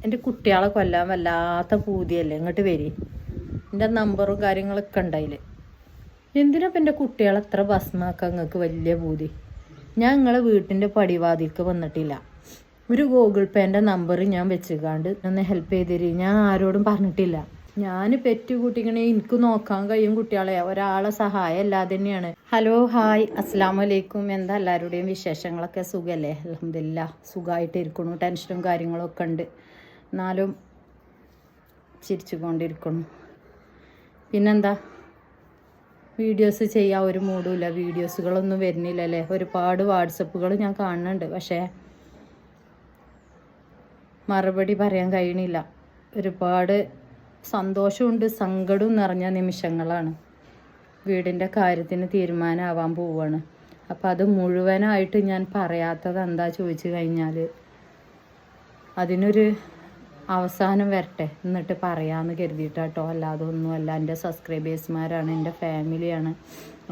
എൻ്റെ കുട്ടികളെ കൊല്ലാൻ വല്ലാത്ത പൂതിയല്ലേ, ഇങ്ങോട്ട് വരി. എൻ്റെ നമ്പറും കാര്യങ്ങളൊക്കെ ഉണ്ടായില്ലേ. എന്തിനാപ്പം എൻ്റെ കുട്ടികളെ എത്ര ഭസ്മാക്കാൻ നിങ്ങൾക്ക് വലിയ പൂതി? ഞാൻ നിങ്ങളെ വീട്ടിൻ്റെ പടിവാതിൽക്ക് വന്നിട്ടില്ല. ഒരു ഗൂഗിൾ പേൻ്റെ നമ്പർ ഞാൻ വെച്ചുകാണ്ട് ഒന്ന് ഹെൽപ്പ് ചെയ്തേരി. ഞാൻ ആരോടും പറഞ്ഞിട്ടില്ല. ഞാൻ പെറ്റ് കൂട്ടിക്കണേ എനിക്ക് നോക്കാൻ കഴിയും കുട്ടികളെ, ഒരാളെ സഹായം അല്ലാതെ തന്നെയാണ്. ഹലോ, ഹായ്, അസ്സലാമു അലൈക്കും. എന്താ എല്ലാവരുടെയും വിശേഷങ്ങളൊക്കെ? സുഖമല്ലേ? അൽഹംദുലില്ലാ, സുഖമായിട്ട് ഇരിക്കണു. ടെൻഷനും കാര്യങ്ങളൊക്കെ ഉണ്ട്, എന്നാലും ചിരിച്ചു കൊണ്ടിരിക്കണു. പിന്നെന്താ, വീഡിയോസ് ചെയ്യാൻ ഒരു മൂടുമില്ല. വീഡിയോസുകളൊന്നും വരുന്നില്ലല്ലേ. ഒരുപാട് വാട്സപ്പുകൾ ഞാൻ കാണുന്നുണ്ട്, പക്ഷേ മറുപടി പറയാൻ കഴിയണില്ല. ഒരുപാട് സന്തോഷമുണ്ട്, സങ്കടവും നിറഞ്ഞ നിമിഷങ്ങളാണ്. വീടിൻ്റെ കാര്യത്തിന് തീരുമാനമാവാൻ പോവുകയാണ്. അപ്പം അത് മുഴുവനായിട്ട് ഞാൻ പറയാത്തത് എന്താ ചോദിച്ചു കഴിഞ്ഞാൽ, അതിനൊരു അവസാനം വരട്ടെ എന്നിട്ട് പറയാമെന്ന് കരുതിയിട്ടാട്ടോ. അല്ലാതെ ഒന്നുമല്ല. എൻ്റെ സബ്സ്ക്രൈബേഴ്സ്മാരാണ്, എൻ്റെ ഫാമിലിയാണ്.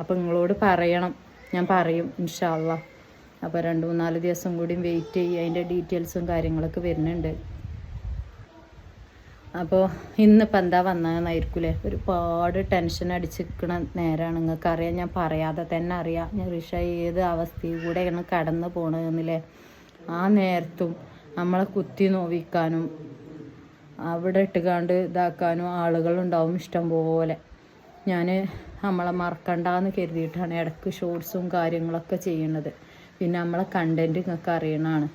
അപ്പോൾ നിങ്ങളോട് പറയണം, ഞാൻ പറയും ഇൻഷാ അല്ലാഹ്. അപ്പോൾ 2-3 ദിവസം കൂടി വെയിറ്റ് ചെയ്യുക. അതിൻ്റെ ഡീറ്റെയിൽസും കാര്യങ്ങളൊക്കെ വരുന്നുണ്ട്. അപ്പോൾ ഇന്നിപ്പോൾ എന്താ വന്നതെന്നായിരിക്കൂലേ. ഒരുപാട് ടെൻഷൻ അടിച്ചിരിക്കണ നേരമാണ്. നിങ്ങൾക്കറിയാം, ഞാൻ പറയാതെ തന്നെ അറിയാം ഞാൻ റിഷ ഏത് അവസ്ഥയിൽ കൂടെയാണ് കടന്നു പോകണമെന്നില്ലേ. ആ നേരത്തും നമ്മളെ കുത്തി നോവിക്കാനും അവിടെ ഇട്ടുകാണ്ട് ഇതാക്കാനും ആളുകളുണ്ടാവും ഇഷ്ടം പോലെ. ഞാൻ നമ്മളെ മറക്കണ്ടെന്ന് കരുതിയിട്ടാണ് ഇടയ്ക്ക് ഷോർട്സും കാര്യങ്ങളൊക്കെ ചെയ്യുന്നത്. പിന്നെ നമ്മളെ കണ്ടൻറ്റ് നിങ്ങൾക്ക് അറിയണതാണ്.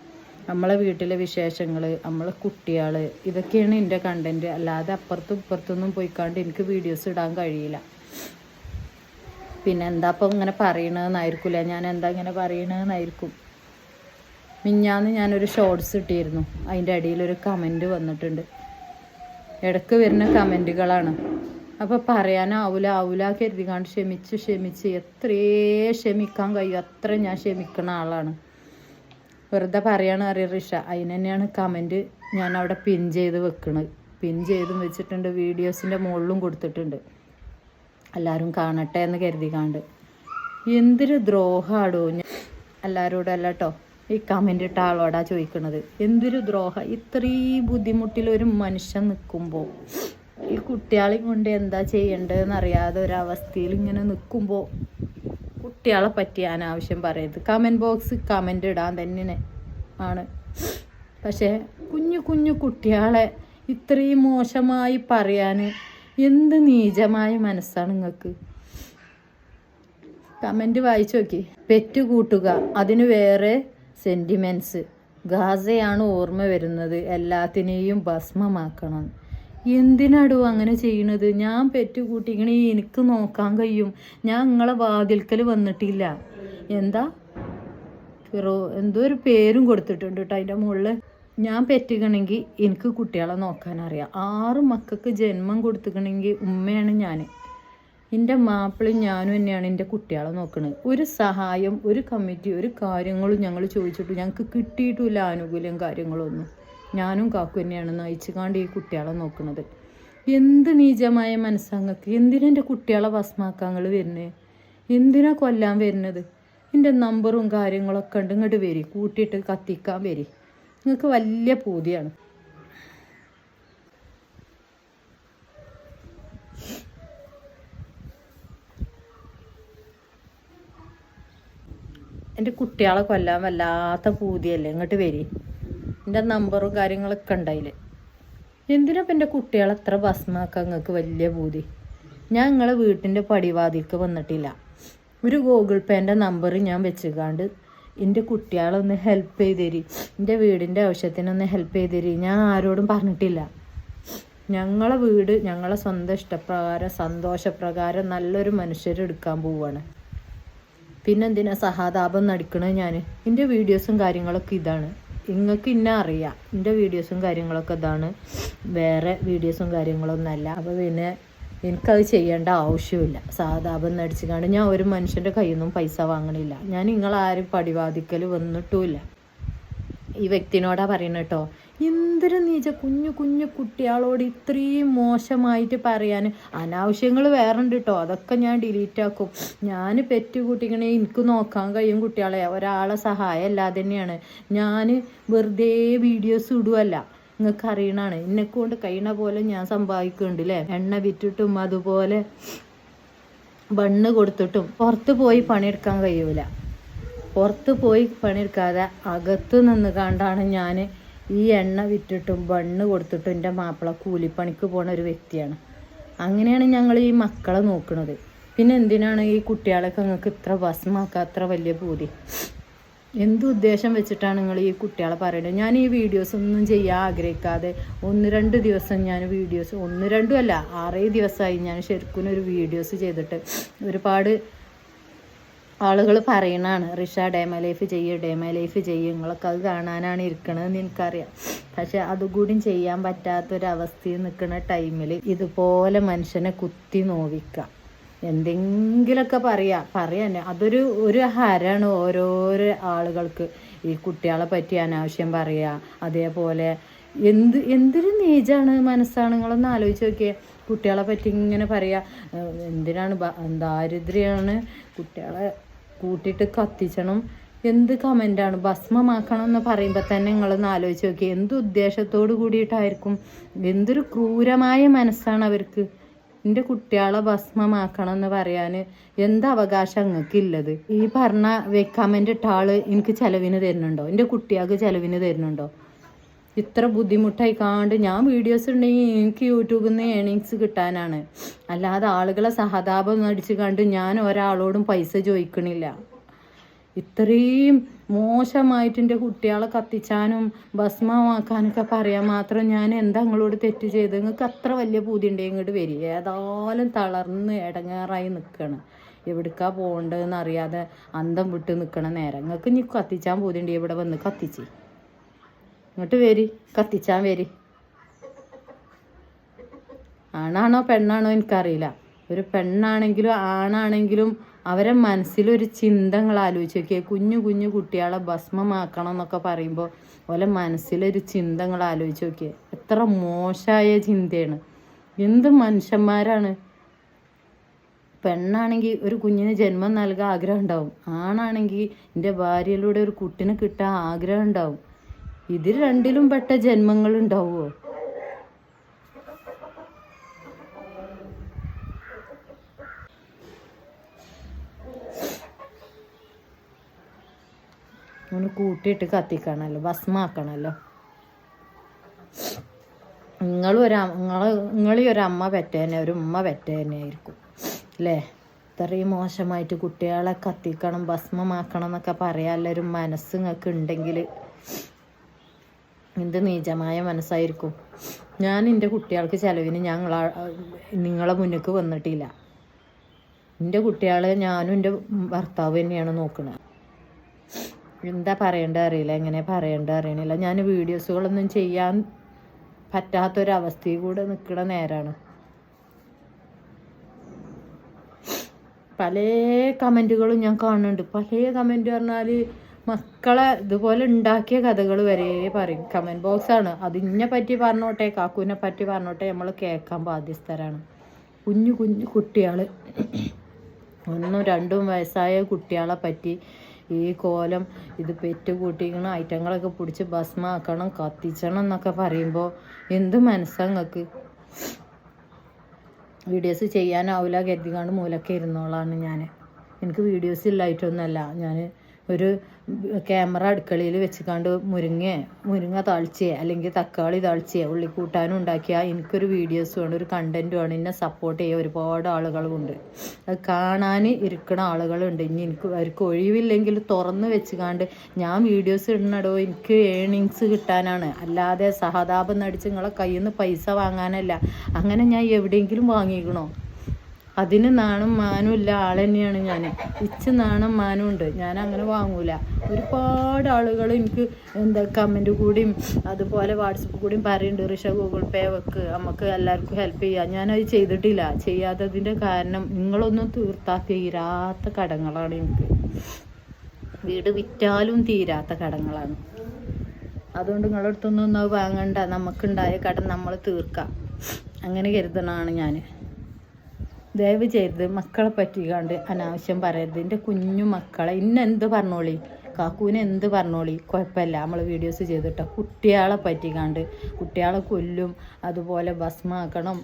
നമ്മളെ വീട്ടിലെ വിശേഷങ്ങൾ, നമ്മളെ കുട്ടികൾ, ഇതൊക്കെയാണ് എൻ്റെ കണ്ടൻറ്റ്. അല്ലാതെ അപ്പുറത്തും ഇപ്പുറത്തൊന്നും പോയിക്കാണ്ട് എനിക്ക് വീഡിയോസ് ഇടാൻ കഴിയില്ല. പിന്നെ എന്താ അപ്പം ഇങ്ങനെ പറയണതെന്നായിരിക്കില്ല, ഞാൻ എന്താ ഇങ്ങനെ പറയണതെന്നായിരിക്കും. മിഞ്ഞാന്ന് ഞാനൊരു ഷോർട്സ് ഇട്ടിരുന്നു. അതിൻ്റെ അടിയിലൊരു കമൻറ്റ് വന്നിട്ടുണ്ട്. ഇടയ്ക്ക് വരുന്ന കമൻറ്റുകളാണ്. അപ്പോൾ പറയാനാവൂല കരുതിക്കാണ്ട് ക്ഷമിച്ച് എത്രയേ ക്ഷമിക്കാൻ കഴിയും അത്ര ഞാൻ ക്ഷമിക്കുന്ന ആളാണ്. വെറുതെ പറയാണ് അറിയാം റിഷ. അതിന് തന്നെയാണ് കമൻറ്റ് ഞാൻ അവിടെ പിൻ ചെയ്ത് വെക്കണത്. പിൻ ചെയ്തും വെച്ചിട്ടുണ്ട്, വീഡിയോസിൻ്റെ മുകളിലും കൊടുത്തിട്ടുണ്ട്. എല്ലാവരും കാണട്ടെ എന്ന് കരുതിക്കാണ്ട്. എന്തൊരു ദ്രോഹമാടോ എല്ലാവരോടും അല്ല കേട്ടോ, ഈ കമൻ്റ് ഇട്ട ആളോടാ ചോദിക്കണത്. എന്തൊരു ദ്രോഹം. ഇത്രയും ബുദ്ധിമുട്ടിലൊരു മനുഷ്യൻ നിൽക്കുമ്പോൾ, ഈ കുട്ടികളെയും കൊണ്ട് എന്താ ചെയ്യേണ്ടതെന്ന് അറിയാതെ ഒരവസ്ഥയിൽ ഇങ്ങനെ നിൽക്കുമ്പോൾ കുട്ടികളെ പറ്റി അനാവശ്യം പറയരുത്. കമൻറ്റ് ബോക്സ് കമൻ്റ് ഇടാൻ തന്നെ ആണ്. പക്ഷേ കുഞ്ഞു കുട്ടികളെ ഇത്രയും മോശമായി പറയാൻ എന്ത് നീചമായ മനസ്സാണ് നിങ്ങൾക്ക്? കമൻറ്റ് വായിച്ചു നോക്കി. പെറ്റ് കൂട്ടുക, അതിന് വേറെ സെൻറ്റിമെൻറ്റ്സ്. ഗാസയാണ് ഓർമ്മ വരുന്നത്, എല്ലാത്തിനെയും ഭസ്മമാക്കണം. എന്തിനാടോ അങ്ങനെ ചെയ്യണത്? ഞാൻ പെറ്റ് കൂട്ടിക്കണേ, എനിക്ക് നോക്കാൻ കഴിയും. ഞാൻ നിങ്ങളെ വാതിൽക്കൽ വന്നിട്ടില്ല. എന്താ എന്തോ ഒരു പേരും കൊടുത്തിട്ടുണ്ട് കേട്ടോ അതിൻ്റെ മുകളിൽ. ഞാൻ പെറ്റുകണമെങ്കിൽ എനിക്ക് കുട്ടികളെ നോക്കാനറിയാം. 6 മക്കൾക്ക് ജന്മം കൊടുത്തുക്കണമെങ്കിൽ ഉമ്മയാണ് ഞാൻ. എൻ്റെ മാപ്പിളയും ഞാനും തന്നെയാണ് എൻ്റെ കുട്ടികളെ നോക്കുന്നത്. ഒരു സഹായം, ഒരു കമ്മിറ്റി, ഒരു കാര്യങ്ങളും ഞങ്ങൾ ചോദിച്ചിട്ട് ഞങ്ങൾക്ക് കിട്ടിയിട്ടില്ല ആനുകൂല്യം കാര്യങ്ങളൊന്നും. ഞാനും കാക്കു തന്നെയാണ് നയിച്ചുകാണ്ട് ഈ കുട്ടികളെ നോക്കുന്നത്. എന്ത് നീചമായ മനസ്സങ്ങൾക്ക്! എന്തിനാ എൻ്റെ കുട്ടികളെ ഭസ്മാക്കാങ്ങൾ വരുന്നത്? എന്തിനാ കൊല്ലാൻ വരുന്നത്? എൻ്റെ നമ്പറും കാര്യങ്ങളൊക്കെ ഉണ്ട്, ഇങ്ങോട്ട് വരി, കൂട്ടിയിട്ട് കത്തിക്കാൻ വരി. നിങ്ങൾക്ക് വലിയ പൂതിയാണ്. എൻ്റെ കുട്ടികളെ കൊല്ലാൻ വല്ലാത്ത പൂതിയല്ലേ, ഇങ്ങോട്ട് വരി. എൻ്റെ നമ്പറും കാര്യങ്ങളൊക്കെ ഉണ്ടായില്ലേ. എന്തിനാപ്പം എൻ്റെ കുട്ടികളെ എത്ര ഭസ്മാക്കാൻ നിങ്ങൾക്ക് വലിയ പൂതി? ഞാൻ നിങ്ങളെ വീട്ടിൻ്റെ പടിവാതിൽക്ക് വന്നിട്ടില്ല. ഒരു ഗൂഗിൾ പേൻ്റെ നമ്പർ ഞാൻ വെച്ചുകാണ്ട് എൻ്റെ കുട്ടികളൊന്ന് ഹെൽപ്പ് ചെയ്ത് തരി, എൻ്റെ വീടിൻ്റെ ആവശ്യത്തിനൊന്ന് ഹെൽപ്പ് ചെയ്ത് തരി. ഞാൻ ആരോടും പറഞ്ഞിട്ടില്ല. ഞങ്ങളെ വീട് ഞങ്ങളെ സ്വന്തം ഇഷ്ടപ്രകാരം സന്തോഷപ്രകാരം നല്ലൊരു മനുഷ്യരെടുക്കാൻ പോവുകയാണ്. പിന്നെന്തിനാ സഹാതാപം നടിക്കണത്? ഞാൻ എൻ്റെ വീഡിയോസും കാര്യങ്ങളൊക്കെ ഇതാണ്. നിങ്ങൾക്ക് ഇന്നെ അറിയാം, എൻ്റെ വീഡിയോസും കാര്യങ്ങളൊക്കെ ഇതാണ്, വേറെ വീഡിയോസും കാര്യങ്ങളൊന്നുമല്ല. അപ്പോൾ പിന്നെ എനിക്കത് ചെയ്യേണ്ട ആവശ്യമില്ല. സഹതാപം നടിച്ചുകൊണ്ട് ഞാൻ ഒരു മനുഷ്യൻ്റെ കയ്യിൽ നിന്നും പൈസ വാങ്ങണില്ല. ഞാൻ നിങ്ങളാരും പടിവാതിക്കൽ വന്നിട്ടുമില്ല. ഈ വ്യക്തിനോടാ പറയുന്നത് കേട്ടോ. എന്തൊരു നീച്ച കുഞ്ഞു കുട്ടികളോട് ഇത്രയും മോശമായിട്ട് പറയാൻ. അനാവശ്യങ്ങൾ വേറെ ഉണ്ട് കേട്ടോ, അതൊക്കെ ഞാൻ ഡിലീറ്റ് ആക്കും. ഞാൻ പെറ്റ് കൂട്ടിക്കണേ, എനിക്ക് നോക്കാൻ കഴിയും കുട്ടികളെ, ഒരാളെ സഹായം അല്ലാതെ തന്നെയാണ്. ഞാൻ വെറുതെ വീഡിയോസ് ഇടുമല്ല. നിങ്ങൾക്ക് അറിയണാണ്. എന്നെക്കൊണ്ട് കഴിയണ പോലെ ഞാൻ സമ്പാദിക്കുന്നുണ്ട് അല്ലേ. എണ്ണ വിറ്റിട്ടും അതുപോലെ ബണ്ണ് കൊടുത്തിട്ടും പുറത്ത് പോയി പണിയെടുക്കാൻ കഴിയൂല. പുറത്ത് പോയി പണിയെടുക്കാതെ അകത്ത് നിന്ന് കണ്ടാണ് ഞാൻ ഈ എണ്ണ വിറ്റിട്ടും ബണ്ണ് കൊടുത്തിട്ടും എൻ്റെ മാപ്പിള കൂലിപ്പണിക്ക് പോണ ഒരു വ്യക്തിയാണ്. അങ്ങനെയാണ് ഞങ്ങൾ ഈ മക്കളെ നോക്കുന്നത്. പിന്നെ എന്തിനാണ് ഈ കുട്ടികളൊക്കെ നിങ്ങൾക്ക് ഇത്ര ഭസ്മാക്കുക, അത്ര വലിയ പൂതി? എന്ത് ഉദ്ദേശം വെച്ചിട്ടാണ് നിങ്ങൾ ഈ കുട്ടികളെ പറയുന്നത്? ഞാൻ ഈ വീഡിയോസ് ഒന്നും ചെയ്യാൻ ആഗ്രഹിക്കാതെ 1-2 ദിവസം ഞാൻ വീഡിയോസ്, 1-2 അല്ല 6 ദിവസമായി ഞാൻ ശരിക്കും ഒരു വീഡിയോസ് ചെയ്തിട്ട്. ഒരുപാട് ആളുകൾ പറയണതാണ് റിഷ ഡേമ ലൈഫ് ചെയ്യും, നിങ്ങളൊക്കെ അത് കാണാനാണ് ഇരിക്കണതെന്ന് എനിക്കറിയാം. പക്ഷെ അതുകൂടി ചെയ്യാൻ പറ്റാത്തൊരവസ്ഥയിൽ നിൽക്കുന്ന ടൈമിൽ ഇതുപോലെ മനുഷ്യനെ കുത്തി നോവിക്കുക, എന്തെങ്കിലുമൊക്കെ പറയാൻ ഒരു ഹരമാണ് ഓരോരോ ആളുകൾക്ക്. ഈ കുട്ടികളെ പറ്റി അനാവശ്യം പറയുക, അതേപോലെ എന്തൊരു നീചാണ് മനസ്സാണ്. നിങ്ങളൊന്ന് ആലോചിച്ച് നോക്കിയേ. കുട്ടികളെ പറ്റി ഇങ്ങനെ പറയുക, എന്തിനാണ് ദാരിദ്ര്യമാണ്, കുട്ടികളെ കൂട്ടിയിട്ട് കത്തിച്ചണം, എന്ത് കമൻ്റാണ്, ഭസ്മമാക്കണം എന്ന് പറയുമ്പോൾ തന്നെ നിങ്ങളൊന്ന് ആലോചിച്ച് നോക്കിയേ. എന്ത് ഉദ്ദേശത്തോട് കൂടിയിട്ടായിരിക്കും, എന്തൊരു ക്രൂരമായ മനസ്സാണ് അവർക്ക്. എൻ്റെ കുട്ടികളെ ഭസ്മമാക്കണം എന്ന് പറയാൻ എന്ത് അവകാശം അങ്ങക്കില്ലത്? ഈ പറഞ്ഞ കമൻ്റ് ഇട്ട ആള് എനിക്ക് ചിലവിന് തരുന്നുണ്ടോ? എൻ്റെ കുട്ടികൾക്ക് ചിലവിന് തരുന്നുണ്ടോ? ഇത്ര ബുദ്ധിമുട്ടായി കാണ്ട് ഞാൻ വീഡിയോസ് ഉണ്ടെങ്കിൽ എനിക്ക് യൂട്യൂബിൽ നിന്ന് ഏണിങ്സ് കിട്ടാനാണ്, അല്ലാതെ ആളുകളെ സഹതാപം അടിച്ച് കണ്ട് ഞാൻ ഒരാളോടും പൈസ ചോദിക്കണില്ല. ഇത്രയും മോശമായിട്ട് എൻ്റെ കുട്ടികളെ കത്തിച്ചാനും ഭസ്മമാക്കാനൊക്കെ പറയാൻ മാത്രം ഞാൻ എന്താ നിങ്ങളോട് തെറ്റ് ചെയ്ത്? നിങ്ങൾക്ക് അത്ര വലിയ പൂതി ഉണ്ടെങ്കിൽ ഇങ്ങോട്ട് വരിക. ഏതായാലും തളർന്ന് ഇടങ്ങാറായി നിൽക്കണം, എവിടേക്കാ പോകേണ്ടതെന്ന് അറിയാതെ അന്തം വിട്ട് നിൽക്കണ നേരം. നിങ്ങൾക്ക് ഇനി കത്തിച്ചാൻ പൂതിയുണ്ടെങ്കിൽ ഇവിടെ വന്ന് കത്തിച്ച് ഇങ്ങോട്ട് വരി, കത്തിച്ചാൻ വരി. ആണാണോ പെണ്ണാണോ എനിക്കറിയില്ല. ഒരു പെണ്ണാണെങ്കിലും ആണാണെങ്കിലും അവരെ മനസ്സിലൊരു ചിന്തകൾ ആലോചിച്ച് നോക്കിയേ. കുഞ്ഞു കുട്ടികളെ ഭസ്മമാക്കണം എന്നൊക്കെ പറയുമ്പോൾ ഓലെ മനസ്സിലൊരു ചിന്തകൾ ആലോചിച്ച് നോക്കിയേ. എത്ര മോശമായ ചിന്തയാണ്, എന്ത് മനുഷ്യന്മാരാണ്. പെണ്ണാണെങ്കിൽ ഒരു കുഞ്ഞിന് ജന്മം നൽകാൻ ആഗ്രഹം ഉണ്ടാവും, ആണാണെങ്കിൽ എൻ്റെ ഭാര്യയിലൂടെ ഒരു കുട്ടിനെ കിട്ടാൻ ആഗ്രഹം ഉണ്ടാവും. ഇതിൽ രണ്ടിലും പെട്ട ജന്മങ്ങൾ ഉണ്ടാവുമോ? ഒന്ന് കൂട്ടിയിട്ട് കത്തിക്കണമല്ലോ, ഭസ്മാക്കണമല്ലോ. നിങ്ങളൊരമ്മ പെറ്റേനെ ഒരു ഉമ്മ പെറ്റേനെ ആയിരിക്കും അല്ലേ? ഇത്രയും മോശമായിട്ട് കുട്ടികളെ കത്തിക്കണം ഭസ്മമാക്കണം എന്നൊക്കെ പറയാനുള്ളൊരു മനസ്സ് നിങ്ങൾക്ക് ഉണ്ടെങ്കിൽ എന്ത് നീചമായ മനസ്സായിരിക്കും. ഞാൻ എൻ്റെ കുട്ടികൾക്ക് ചിലവിന് നിങ്ങളെ മുന്നിലേക്ക് വന്നിട്ടില്ല. എൻ്റെ കുട്ടികളെ ഞാനും എൻ്റെ ഭർത്താവ് തന്നെയാണ് നോക്കുന്നത്. എന്താ പറയേണ്ടത് അറിയില്ല, എങ്ങനെ പറയേണ്ടത് അറിയണില്ല. ഞാൻ വീഡിയോസുകളൊന്നും ചെയ്യാൻ പറ്റാത്തൊരവസ്ഥയിൽ കൂടെ നിൽക്കുന്ന നേരമാണ്. പല കമൻറ്റുകളും ഞാൻ കാണുന്നുണ്ട്. പല കമൻറ്റ് പറഞ്ഞാൽ മക്കളെ ഇതുപോലെ ഉണ്ടാക്കിയ കഥകൾ വരെ പറയും. കമൻറ്റ് ബോക്സാണ്. അതിനെ പറ്റി പറഞ്ഞോട്ടെ, കാക്കുവിനെ പറ്റി പറഞ്ഞോട്ടെ, നമ്മൾ കേൾക്കാൻ ബാധ്യസ്ഥരാണ്. കുഞ്ഞു കുട്ടികൾ 1-2 വയസ്സായ കുട്ടികളെ പറ്റി ഈ കോലം ഇത് പെറ്റ് കൂട്ടിക്കണം, ഐറ്റങ്ങളൊക്കെ പിടിച്ച് ഭസ്മാക്കണം, കത്തിച്ചണം എന്നൊക്കെ പറയുമ്പോൾ എന്ത് മനസ്സാണ് നിങ്ങൾക്ക്? വീഡിയോസ് ചെയ്യാനാവില്ല കരുതിക്കാണ്ട് മൂലൊക്കെ ഇരുന്നോളാണ് ഞാൻ. എനിക്ക് വീഡിയോസ് ഇല്ലായിട്ടൊന്നുമല്ല. ഞാൻ ഒരു ക്യാമറ അടുക്കളയിൽ വെച്ചിക്കാണ്ട് മുരിങ്ങ താളിച്ചേ അല്ലെങ്കിൽ തക്കാളി താളിച്ചേ ഉള്ളിക്കൂട്ടാനും ഉണ്ടാക്കിയാൽ എനിക്കൊരു വീഡിയോസ് വേണം, ഒരു കണ്ടൻറ്റ് വേണം. എന്നെ സപ്പോർട്ട് ചെയ്യുക ഒരുപാട് ആളുകളുണ്ട്, അത് കാണാൻ ഇരിക്കുന്ന ആളുകളുണ്ട്. ഇനി അവർക്ക് ഒഴിവില്ലെങ്കിൽ തുറന്ന് വെച്ചുകാണ്ട് ഞാൻ വീഡിയോസ് ഇടണടോ എനിക്ക് ഏണിങ്സ് കിട്ടാനാണ്, അല്ലാതെ സഹതാപം നടിച്ച് നിങ്ങളെ കയ്യിൽ നിന്ന് പൈസ വാങ്ങാനല്ല. അങ്ങനെ ഞാൻ എവിടെയെങ്കിലും വാങ്ങിക്കണോ? അതിന് നാണം മാനും ഇല്ല ആൾ തന്നെയാണ് ഞാൻ. നാണം മാനും ഉണ്ട്, ഞാൻ അങ്ങനെ വാങ്ങൂല. ഒരുപാട് ആളുകൾ എനിക്ക് കമൻറ്റ് കൂടിയും അതുപോലെ വാട്സപ്പ് കൂടിയും പറയുന്നുണ്ട്, റിഷ ഗൂഗിൾ പേ വെക്ക്, നമുക്ക് എല്ലാവർക്കും ഹെൽപ്പ് ചെയ്യാം. ഞാനത് ചെയ്തിട്ടില്ല. ചെയ്യാത്തതിൻ്റെ കാരണം നിങ്ങളൊന്നും തീരാത്ത കടങ്ങളാണ് എനിക്ക്. വീട് വിറ്റാലും തീരാത്ത കടങ്ങളാണ്. അതുകൊണ്ട് നിങ്ങളുടെ അടുത്തൊന്നും അത് വാങ്ങണ്ട, നമുക്കുണ്ടായ കടം നമ്മൾ തീർക്കാം, അങ്ങനെ കരുതണമാണ് ഞാൻ. ദയവ് ചെയ്ത് മക്കളെ പറ്റിക്കാണ്ട് അനാവശ്യം പറയരുത്. എൻ്റെ കുഞ്ഞു മക്കളെ ഇന്നെന്ത് പറഞ്ഞോളി, കാക്കൂനെ എന്ത് പറഞ്ഞോളി കുഴപ്പമില്ല, നമ്മൾ വീഡിയോസ് ചെയ്തിട്ടോ. കുട്ടികളെ പറ്റിക്കാണ്ട് കുട്ടികളെ കൊല്ലും, അതുപോലെ ഭസ്മാക്കണം,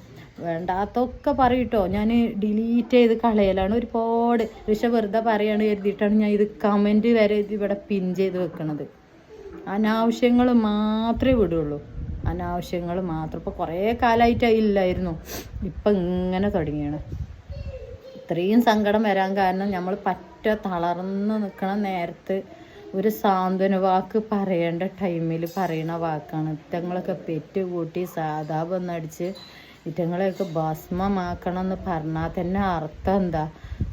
വേണ്ടാത്തൊക്കെ പറയൂട്ടോ. ഞാൻ ഡിലീറ്റ് ചെയ്ത് കളയലാണ് ഒരുപാട്. പക്ഷെ വെറുതെ പറയാണ് കരുതിയിട്ടാണ് ഞാൻ ഇത് കമൻറ്റ് വരെ ഇവിടെ പിൻ ചെയ്ത് വെക്കണത്. അനാവശ്യങ്ങൾ മാത്രമേ വിടുള്ളൂ, അനാവശ്യങ്ങൾ മാത്രം. ഇപ്പോൾ കുറേ കാലമായിട്ട് ഇല്ലായിരുന്നു, ഇപ്പം ഇങ്ങനെ തുടങ്ങിയാണ്. ഇത്രയും സങ്കടം വരാൻ കാരണം നമ്മൾ പറ്റ തളർന്ന് നിൽക്കണ നേരത്ത് ഒരു സാന്ത്വന വാക്ക് പറയേണ്ട ടൈമിൽ പറയണ വാക്കാണ്. ഇറ്റങ്ങളൊക്കെ പെറ്റ് കൂട്ടി സാധാപൊന്നടിച്ച് ഇറ്റങ്ങളെയൊക്കെ ഭസ്മമാക്കണം എന്ന് പറഞ്ഞാൽ തന്നെ അർത്ഥം എന്താ?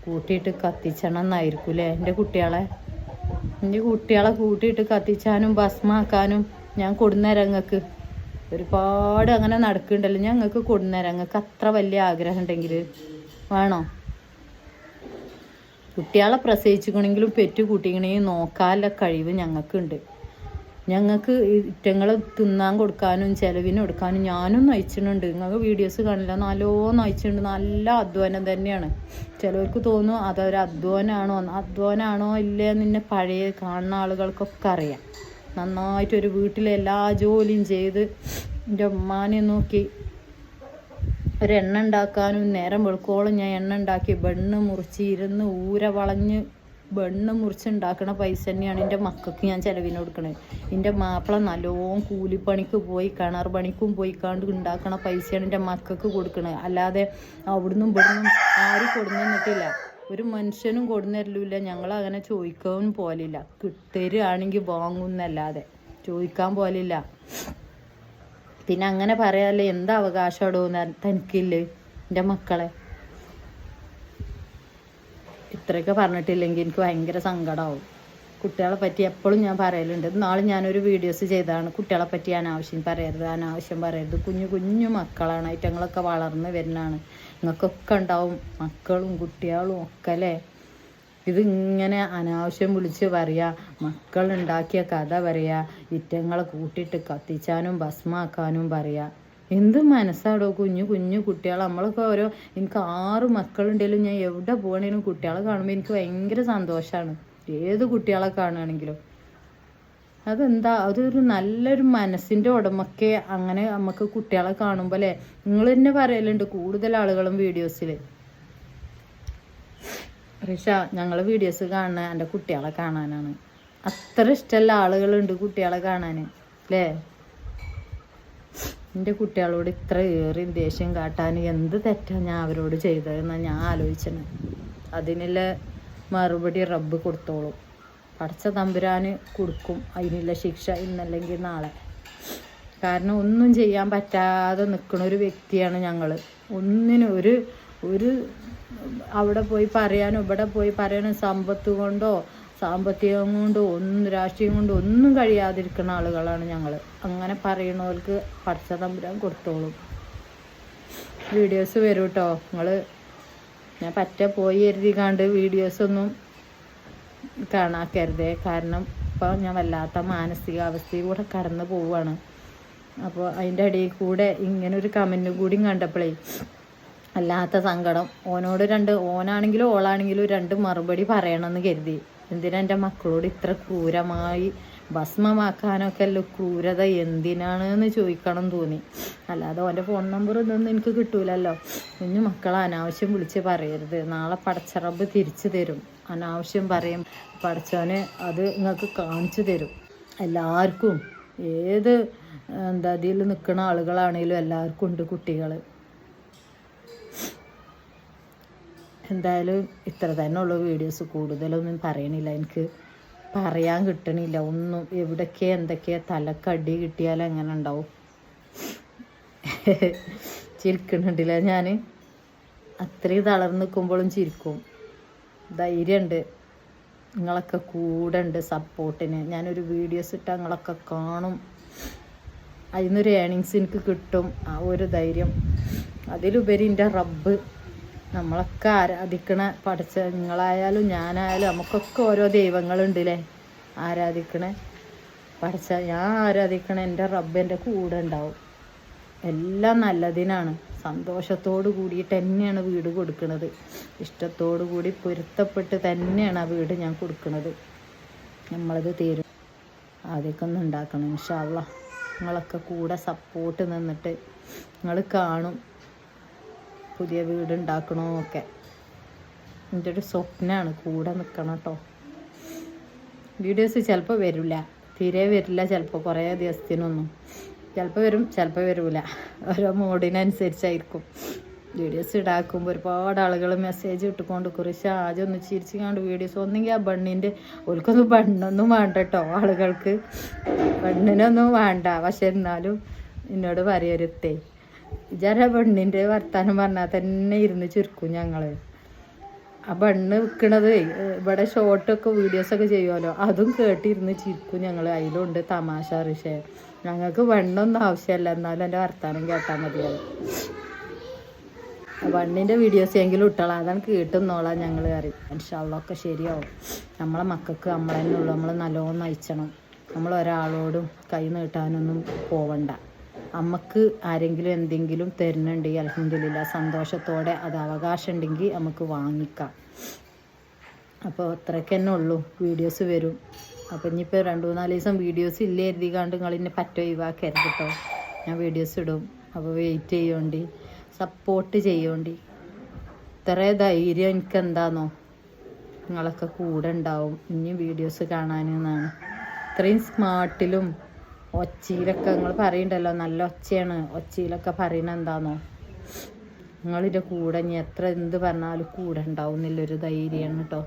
കൂട്ടിയിട്ട് കത്തിച്ചണം എന്നായിരിക്കൂലേ? എൻ്റെ കുട്ടികളെ കൂട്ടിയിട്ട് കത്തിച്ചാനും ഭസ്മാക്കാനും ഞാൻ കൊടുന്നേരങ്ങൾക്ക് ഒരുപാട് അങ്ങനെ നടക്കുന്നുണ്ടല്ലോ. ഞങ്ങൾക്ക് കൊടുന്നേരങ്ങൾക്ക് അത്ര വലിയ ആഗ്രഹം ഉണ്ടെങ്കിൽ വേണോ? കുട്ടികളെ പ്രസവിച്ചിക്കണമെങ്കിലും പെറ്റ് കൂട്ടിക്കണമെങ്കിൽ നോക്കാനുള്ള കഴിവ് ഞങ്ങൾക്കുണ്ട്. ഞങ്ങൾക്ക് ഇറ്റങ്ങൾ തിന്നാൻ കൊടുക്കാനും ചിലവിന് കൊടുക്കാനും ഞാനും നയിച്ചിട്ടുണ്ട്. നിങ്ങൾക്ക് വീഡിയോസ് കാണില്ല, നല്ലോണം നയിച്ചിട്ടുണ്ട്. നല്ല അധ്വാനം തന്നെയാണ്. ചിലവർക്ക് തോന്നും അതൊരു അധ്വാനമാണോ ഇല്ലേ നിന്നെ പഴയ കാണുന്ന ആളുകൾക്കൊക്കെ അറിയാം. നന്നായിട്ടൊരു വീട്ടിലെ എല്ലാ ജോലിയും ചെയ്ത് എൻ്റെ ഉമ്മാനെ നോക്കി ഒരു എണ്ണ ഉണ്ടാക്കാനും നേരം വെളുക്കോളം ഞാൻ എണ്ണ ഉണ്ടാക്കി ബണ്ണ് മുറിച്ച് ഇരുന്ന് ഊര വളഞ്ഞ് ബണ്ണ് മുറിച്ചുണ്ടാക്കണ പൈസ തന്നെയാണ് എൻ്റെ മക്കൾക്ക് ഞാൻ ചിലവിന് കൊടുക്കണത്. എൻ്റെ മാപ്പിള നല്ലോണം കൂലിപ്പണിക്ക് പോയി കിണർ പണിക്കും പോയി കണ്ട് ഉണ്ടാക്കണ പൈസയാണ് എൻ്റെ മക്കൾക്ക് കൊടുക്കണത്. അല്ലാതെ അവിടുന്നും ഇവിടുന്നും ആരും കൊടുന്നിട്ടില്ല, ഒരു മനുഷ്യനും കൊടുന്നരില്ല. ഞങ്ങൾ അങ്ങനെ ചോദിക്കാനും പോലില്ല, തരുകയാണെങ്കിൽ വാങ്ങുന്നല്ലാതെ ചോദിക്കാൻ പോലില്ല. പിന്നെ അങ്ങനെ പറയാല്ലേ എന്താ അവകാശമാടോ തനിക്കില്ലേ? എൻ്റെ മക്കളെ ഇത്രയൊക്കെ പറഞ്ഞിട്ടില്ലെങ്കിൽ എനിക്ക് ഭയങ്കര സങ്കടമാവും. കുട്ടികളെ പറ്റി എപ്പോഴും ഞാൻ പറയലുണ്ട്. നാളെ ഞാനൊരു വീഡിയോസ് ചെയ്തതാണ് കുട്ടികളെ പറ്റി അനാവശ്യം പറയരുത്. കുഞ്ഞു മക്കളാണ്, ഐറ്റങ്ങളൊക്കെ വളർന്ന് വരുന്നതാണ്. നിങ്ങൾക്കൊക്കെ ഉണ്ടാവും മക്കളും കുട്ടികളും ഒക്കെ അല്ലേ. ഇതിങ്ങനെ അനാവശ്യം വിളിച്ച് പറയുക, മക്കളുണ്ടാക്കിയ കഥ പറയുക, ഇറ്റങ്ങളെ കൂട്ടിയിട്ട് കത്തിച്ചാനും ഭസ്മാക്കാനും പറയുക. എന്ത് മനസ്സാടോ കുഞ്ഞു കുട്ടികൾ. നമ്മളൊക്കെ എനിക്ക് 6 മക്കളുണ്ടെങ്കിലും ഞാൻ എവിടെ പോകണേലും കുട്ടികളെ കാണുമ്പോൾ എനിക്ക് ഭയങ്കര സന്തോഷമാണ്. ഏത് കുട്ടികളെ കാണുകയാണെങ്കിലും അതെന്താ അതൊരു നല്ലൊരു മനസ്സിൻ്റെ ഉടമക്കെ അങ്ങനെ നമുക്ക് കുട്ടികളെ കാണുമ്പോൾ അല്ലേ. നിങ്ങൾ തന്നെ പറയലുണ്ട് കൂടുതൽ ആളുകളും വീഡിയോസിൽ, റിഷ ഞങ്ങൾ വീഡിയോസ് കാണുന്ന എൻ്റെ കുട്ടികളെ കാണാനാണ്. അത്ര ഇഷ്ടമുള്ള ആളുകളുണ്ട് കുട്ടികളെ കാണാൻ അല്ലേ. എൻ്റെ കുട്ടികളോട് ഇത്ര ഏറിയും ദേഷ്യം കാട്ടാൻ എന്ത് തെറ്റാണ് ഞാൻ അവരോട് ചെയ്തതെന്നാണ് ഞാൻ ആലോചിച്ചത്. അതിനുള്ള മറുപടി റബ്ബ് കൊടുത്തോളും, പടച്ച തമ്പുരാന് കൊടുക്കും അതിനുള്ള ശിക്ഷ ഇന്നല്ലെങ്കിൽ നാളെ. കാരണം ഒന്നും ചെയ്യാൻ പറ്റാതെ നിൽക്കുന്ന ഒരു വ്യക്തിയാണ് ഞങ്ങൾ. ഒന്നിനും ഒരു അവിടെ പോയി പറയാനോ ഇവിടെ പോയി പറയാനോ സമ്പത്ത് കൊണ്ടോ സാമ്പത്തികം കൊണ്ടോ രാഷ്ട്രീയം കൊണ്ടോ ഒന്നും കഴിയാതിരിക്കുന്ന ആളുകളാണ് ഞങ്ങൾ. അങ്ങനെ പറയണവർക്ക് പടച്ച തമ്പുരാൻ കൊടുത്തോളും. വീഡിയോസ് വരും കേട്ടോ. ഞാൻ പോയി എഴുതിക്കാണ്ട് വീഡിയോസൊന്നും കാണാക്കരുതേ. കാരണം ഇപ്പോൾ ഞാൻ വല്ലാത്ത മാനസികാവസ്ഥയിലൂടെ കടന്നു പോവുകയാണ്. അപ്പോൾ അതിൻ്റെ ഇടയിൽ കൂടെ ഇങ്ങനൊരു കമൻറ്റും കൂടി കണ്ടപ്പോഴേ അല്ലാത്ത സങ്കടം. ഓനാണെങ്കിലും ഓളാണെങ്കിലും 2 മറുപടി പറയണമെന്ന് കരുതി. എന്തിനാ എൻ്റെ മക്കളോട് ഇത്ര ക്രൂരമായി ഭസ്മമാക്കാനൊക്കെ അല്ലോ ക്രൂരത എന്തിനാണെന്ന് ചോദിക്കണം തോന്നി. അല്ലാതെ ഓൻ്റെ ഫോൺ നമ്പർ ഇതൊന്നും എനിക്ക് കിട്ടൂലല്ലോ. കുഞ്ഞു മക്കളെ അനാവശ്യം വിളിച്ച് പറയരുത്. നാളെ പടച്ചറബ് തിരിച്ചു തരും. അനാവശ്യം പറയും പടച്ചോനെ അത് നിങ്ങൾക്ക് കാണിച്ചു തരും. എല്ലാവർക്കും ഏത് ഇതിൽ നിൽക്കുന്ന ആളുകളാണെങ്കിലും എല്ലാവർക്കും ഉണ്ട് കുട്ടികൾ. എന്തായാലും ഇത്ര തന്നെ ഉള്ളൂ വീഡിയോസ്, കൂടുതലൊന്നും പറയണില്ല. എനിക്ക് പറയാൻ കിട്ടണില്ല ഒന്നും. എവിടൊക്കെ എന്തൊക്കെയാ തലക്കടി കിട്ടിയാലും എങ്ങനെ ഉണ്ടാവും. ചിരിക്കണുണ്ടില്ല ഞാൻ. അത്രയും തളർന്ന് നിൽക്കുമ്പോഴും ചിരിക്കും. ധൈര്യമുണ്ട്, നിങ്ങളൊക്കെ കൂടെ ഉണ്ട് സപ്പോർട്ടിന്. ഞാനൊരു വീഡിയോസ് ഇട്ടാൽ നിങ്ങളൊക്കെ കാണും, അതിനൊരു ഏണിങ്സ് എനിക്ക് കിട്ടും. ആ ഒരു ധൈര്യം. അതിലുപരി എൻ്റെ റബ്ബ് നമ്മളൊക്കെ ആരാധിക്കണ പഠിച്ച നിങ്ങളായാലും ഞാനായാലും നമുക്കൊക്കെ ഓരോ ദൈവങ്ങളുണ്ടല്ലേ ആരാധിക്കണേ. ഞാൻ ആരാധിക്കണ എൻ്റെ റബ്ബ് എൻ്റെ കൂടെ ഉണ്ടാവും. എല്ലാം നല്ലതിനാണ്. സന്തോഷത്തോടു കൂടിയിട്ട് തന്നെയാണ് വീട് കൊടുക്കുന്നത്. ഇഷ്ടത്തോടു കൂടി പൊരുത്തപ്പെട്ട് തന്നെയാണ് ആ വീട് ഞാൻ കൊടുക്കുന്നത്. നമ്മളത് തരും. ആദ്യമൊക്കെ ഒന്ന് ഉണ്ടാക്കണം ഇൻഷാ അല്ലാഹ്. നിങ്ങളൊക്കെ കൂടെ സപ്പോർട്ട് നിന്നിട്ട് നിങ്ങൾ കാണും പുതിയ വീട് ഉണ്ടാക്കണമൊക്കെ. എൻ്റെ ഒരു സ്വപ്നമാണ്, കൂടെ നിൽക്കണം കേട്ടോ. വീഡിയോസ് ചിലപ്പോൾ വരില്ല, തീരെ വരില്ല, ചിലപ്പോൾ കുറേ ദിവസത്തിനൊന്നും. ചിലപ്പോൾ വരും, ചിലപ്പോൾ വരില്ല. ഓരോ മൂഡിനനുസരിച്ചായിരിക്കും. വീഡിയോസ് ഇടാക്കുമ്പോൾ ഒരുപാട് ആളുകൾ മെസ്സേജ് ഇട്ടുകൊണ്ട് കുറിച്ച് ആദ്യം ഒന്ന് ചിരിച്ചുകൊണ്ട് വീഡിയോസ്. ഒന്നെങ്കിൽ ആ ബണ്ണിൻ്റെ ഓൽക്കൊന്നും ബണ്ണൊന്നും വേണ്ട കേട്ടോ, ആളുകൾക്ക് ബണ്ണിനൊന്നും വേണ്ട. പക്ഷെ എന്നാലും എന്നോട് പറയരുത്തേ, വിചാര ബണ്ണിൻ്റെ വർത്താനം പറഞ്ഞാൽ തന്നെ ഇരുന്ന് ചുരുക്കും ഞങ്ങൾ. ആ ബണ്ണ് വിൽക്കണത് ഇവിടെ ഷോർട്ടൊക്കെ വീഡിയോസൊക്കെ ചെയ്യുമല്ലോ, അതും കേട്ടിരുന്ന് ചിരിക്കും ഞങ്ങൾ. അതിലുണ്ട് തമാശ വിഷയം. ഞങ്ങൾക്ക് ബണ്ണൊന്നും ആവശ്യമല്ല, എന്നാലും എൻ്റെ വർത്താനം കേട്ടാൽ മതിയാവും. ബണ്ണിൻ്റെ വീഡിയോസ് എങ്കിലും ഇട്ടോളാം, അതാണ് കേട്ടുന്നോളാം ഞങ്ങൾ അറിയും. ഇൻഷാ അല്ലാഹ് ഒക്കെ ശരിയാവും. നമ്മളെ മക്കൾക്ക് നമ്മൾ തന്നെ ഉള്ളൂ, നമ്മൾ നല്ലോണം നയിച്ചണം. നമ്മൾ ഒരാളോടും കൈ നീട്ടാനൊന്നും പോവണ്ട. നമുക്ക് ആരെങ്കിലും എന്തെങ്കിലും തരുന്നുണ്ടെങ്കിൽ അൽഹംദുലില്ലാഹ് സന്തോഷത്തോടെ അത് അവകാശം ഉണ്ടെങ്കിൽ നമുക്ക് വാങ്ങിക്കാം. അപ്പോൾ അത്രയ്ക്ക് തന്നെ ഉള്ളൂ. വീഡിയോസ് വരും. അപ്പോൾ ഇനിയിപ്പോൾ 2-4 ദിവസം വീഡിയോസ് ഇല്ല എഴുതിക്കാണ്ട് നിങ്ങൾ ഇന്നെ ഒഴിവാക്കരുത് കേട്ടോ. ഞാൻ വീഡിയോസ് ഇടും. അപ്പോൾ വെയിറ്റ് ചെയ്യോണ്ടി, സപ്പോർട്ട് ചെയ്യോണ്ടി. ഇത്ര ധൈര്യം എനിക്ക് എന്താണെന്നോ, നിങ്ങളൊക്കെ കൂടെ ഉണ്ടാവും ഇനി വീഡിയോസ് കാണാനെന്നാണ്. ഇത്രയും സ്മാർട്ടിലും ഒച്ചയിലൊക്കെ നിങ്ങൾ പറയുന്നുണ്ടല്ലോ, നല്ല ഒച്ചയാണ്, ഒച്ചയിലൊക്കെ പറയുന്നത് എന്താണെന്നോ, നിങ്ങളിൻ്റെ കൂടെ ഇനി എത്ര എന്ത് പറഞ്ഞാലും കൂടെ ഉണ്ടാവും എന്നുള്ളൊരു ധൈര്യമാണ് കേട്ടോ.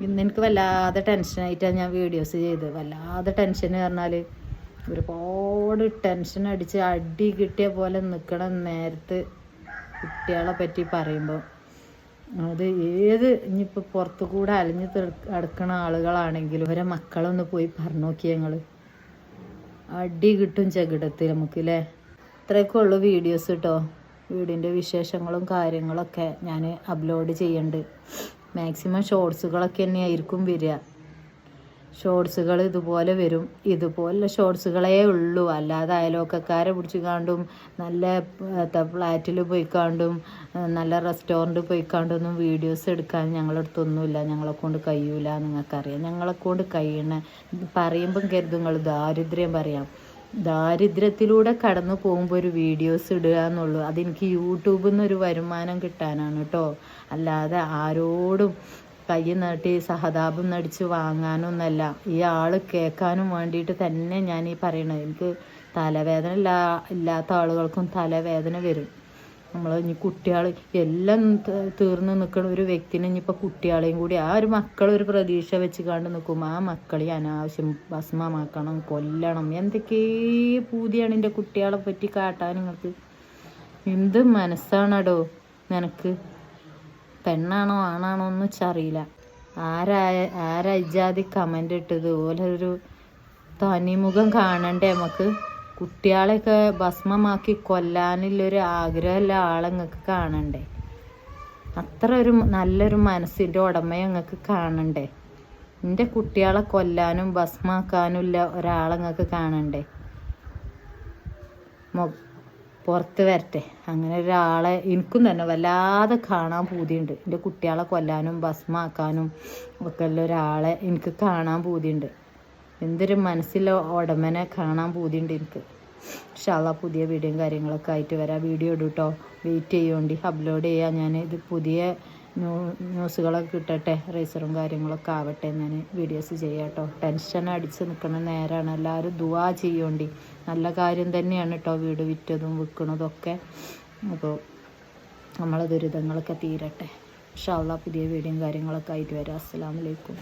ഇന്ന് എനിക്ക് വല്ലാതെ ടെൻഷനായിട്ടാണ് ഞാൻ വീഡിയോസ് ചെയ്ത്. വല്ലാതെ ടെൻഷൻ പറഞ്ഞാൽ ഒരുപാട് ടെൻഷൻ അടിച്ച് അടി കിട്ടിയ പോലെ നിൽക്കണ നേരത്ത് കുട്ടികളെ പറ്റി പറയുമ്പോൾ അത് ഏത് ഇനിയിപ്പോൾ പുറത്തു കൂടെ അലഞ്ഞ് അടുക്കണ ആളുകളാണെങ്കിലും അവരെ മക്കളൊന്ന് പോയി പറഞ്ഞു നോക്കി. ഞങ്ങൾ അടി കിട്ടും ചെകിടത്തിൽ നമുക്ക് അല്ലേ. ഇത്രയൊക്കെ ഉള്ളു വീഡിയോസ് കേട്ടോ. വീടിൻ്റെ വിശേഷങ്ങളും കാര്യങ്ങളൊക്കെ ഞാൻ അപ്ലോഡ് ചെയ്യുന്നുണ്ട്. മാക്സിമം ഷോർട്സുകളൊക്കെ തന്നെയായിരിക്കും വരിക. ഷോർട്സുകൾ ഇതുപോലെ വരും. ഇതുപോലുള്ള ഷോർട്സുകളേ ഉള്ളൂ. അല്ലാതെ അയലോക്കക്കാരെ പിടിച്ച് കാണ്ടും നല്ല ഫ്ലാറ്റിൽ പോയിക്കാണ്ടും നല്ല റെസ്റ്റോറൻറ്റ് പോയിക്കാണ്ടൊന്നും വീഡിയോസ് എടുക്കാൻ ഞങ്ങളുടെ അടുത്തൊന്നുമില്ല. ഞങ്ങളെക്കൊണ്ട് കഴിയൂല. നിങ്ങൾക്കറിയാം ഞങ്ങളെക്കൊണ്ട് കഴിയണ പറയുമ്പം കരുതും നിങ്ങൾ ദാരിദ്ര്യം പറയാം. ദാരിദ്ര്യത്തിലൂടെ കടന്നു പോകുമ്പോൾ ഒരു വീഡിയോസ് ഇടുക എന്നുള്ളൂ. അതെനിക്ക് യൂട്യൂബിൽ നിന്നൊരു വരുമാനം കിട്ടാനാണ് കേട്ടോ. അല്ലാതെ ആരോടും കൈ നീട്ടി സഹതാപം നടിച്ച് വാങ്ങാനൊന്നല്ല. ഈ ആൾ കേൾക്കാനും വേണ്ടിയിട്ട് തന്നെ ഞാൻ ഈ പറയണത്. എനിക്ക് തലവേദന ഇല്ലാത്ത ആളുകൾക്കും തലവേദന വരും. നമ്മൾ ഇനി കുട്ടികൾ എല്ലാം തീർന്ന് നിൽക്കുന്ന ഒരു വ്യക്തിനെ ഇനിയിപ്പോൾ കുട്ടികളെയും കൂടി ആ ഒരു മക്കളൊരു പ്രതീക്ഷ വെച്ച് കണ്ട് നിൽക്കും. ആ മക്കളെ അനാവശ്യം ഭസ്മമാക്കണം, കൊല്ലണം, എന്തൊക്കെ പൂതിയാണ് എൻ്റെ കുട്ടികളെ പറ്റി കാട്ടാൻ. നിങ്ങൾക്ക് എന്ത് മനസ്സാണടോ നിനക്ക്? പെണ്ണാണോ ആണാണോ ഒന്നും വെച്ചറിയില്ല. ആരാ ഇജാതി കമൻ്റ് ഇട്ടത്? ഓലൊരു തനിമുഖം കാണണ്ടേ നമുക്ക്? കുട്ടികളെയൊക്കെ ഭസ്മമാക്കി കൊല്ലാനുള്ളൊരു ആഗ്രഹമുള്ള ആളെ നിങ്ങൾക്ക് കാണണ്ടേ? അത്ര ഒരു നല്ലൊരു മനസ്സിൻ്റെ ഉടമയെ നിങ്ങൾക്ക് കാണണ്ടേ? എൻ്റെ കുട്ടികളെ കൊല്ലാനും ഭസ്മാക്കാനുമില്ല ഒരാളെ നിങ്ങൾക്ക് കാണണ്ടേ? പുറത്ത് വരട്ടെ. അങ്ങനെ ഒരാളെ എനിക്കും തന്നെ വല്ലാതെ കാണാൻ പൂതിയുണ്ട്. എൻ്റെ കുട്ടികളെ കൊല്ലാനും ഭസ്മാക്കാനും ഒക്കെ ഉള്ള ഒരാളെ എനിക്ക് കാണാൻ പൂതിയുണ്ട്. എന്തൊരു മനസ്സിലെ ഉടമനെ കാണാൻ പൂതിയുണ്ട് എനിക്ക്. ഇൻഷാ അല്ലാഹ് പുതിയ വീഡിയോയും കാര്യങ്ങളൊക്കെ ആയിട്ട് വരാം. വീഡിയോ ഇടും കേട്ടോ. വെയിറ്റ് ചെയ്യുകൊണ്ട് അപ്ലോഡ് ചെയ്യാം. ഞാൻ ഇത് പുതിയ ന്യൂസുകളൊക്കെ കിട്ടട്ടെ, റേസറും കാര്യങ്ങളൊക്കെ ആവട്ടെ ഞാൻ വീഡിയോസ് ചെയ്യാം കേട്ടോ. ടെൻഷൻ അടിച്ച് നിൽക്കുന്ന നേരമാണ്. എല്ലാവരും ദുആ ചെയ്യോണ്ടി. നല്ല കാര്യം തന്നെയാണ് കേട്ടോ വീട് വിറ്റതും വിൽക്കണതൊക്കെ. അപ്പോൾ നമ്മളെ ദുരിതങ്ങളൊക്കെ തീരട്ടെ. ഇൻഷാ അല്ലാഹ് പുതിയ വീഡിയോയും കാര്യങ്ങളൊക്കെ ആയിട്ട് വരാം. അസ്സലാമു അലൈക്കും.